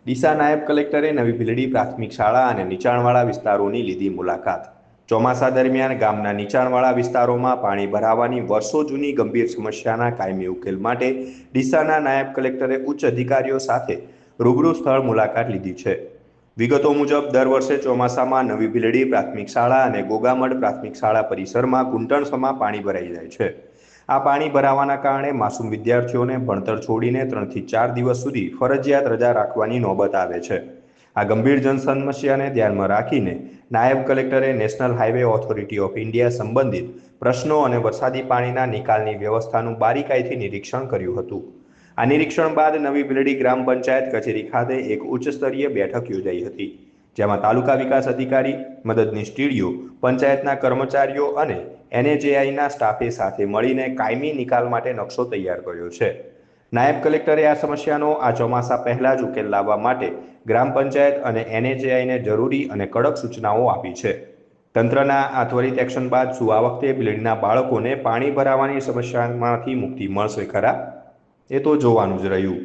ડીસા નાયબ કલેક્ટરે નવી ભીલડી પ્રાથમિક શાળા અને નીચાણવાળા વિસ્તારોની લીધી મુલાકાત। ચોમાસા દરમિયાન ગામના નીચાણવાળા વિસ્તારોમાં પાણી ભરાવાની વર્ષો જૂની ગંભીર સમસ્યાના કાયમી ઉકેલ માટે ડીસાના નાયબ કલેક્ટરે ઉચ્ચ અધિકારીઓ સાથે રૂબરૂ સ્થળ મુલાકાત લીધી છે। વિગતો મુજબ દર વર્ષે ચોમાસામાં નવી ભીલડી પ્રાથમિક શાળા અને ગોગામડ પ્રાથમિક શાળા પરિસરમાં ઘૂંટણસમાં પાણી ભરાઈ જાય છે। આ પાણી ભરાવાના કારણે માસૂમ વિદ્યાર્થીઓને ભણતર છોડીને 3 થી 4 દિવસ સુધી ફરજિયાત રજા રાખવાની નોબત આવે છે। આ ગંભીર જનસમસ્યાને ધ્યાનમાં રાખીને નાયબ કલેક્ટરે national highway authority of India સંબંધિત પ્રશ્નો અને વરસાદી પાણીના નિકાલની વ્યવસ્થાનું બારીકાઈથી નિરીક્ષણ કર્યું હતું। આ નિરીક્ષણ બાદ નવી ભીલડી ગ્રામ પંચાયત કચેરી ખાતે એક ઉચ્ચ સ્તરીય બેઠક યોજાઈ હતી, જેમાં તાલુકા વિકાસ અધિકારી, મદદનીશ ટીડીઓ, પંચાયતના કર્મચારીઓ અને NHAIના સ્ટાફે સાથે મળીને કાયમી નિકાલ માટે નકશો તૈયાર કર્યો છે। નાયબ કલેક્ટરે આ સમસ્યાનો આ ચોમાસા પહેલા જ ઉકેલ લાવવા માટે ગ્રામ પંચાયત અને NHAIને જરૂરી અને કડક સૂચનાઓ આપી છે। તંત્રના આ ત્વરિત એક્શન બાદ શું આ વખતે ભીલડીના બાળકોને પાણી ભરાવાની સમસ્યામાંથી મુક્તિ મળશે ખરા? એ તો જોવાનું જ રહ્યું।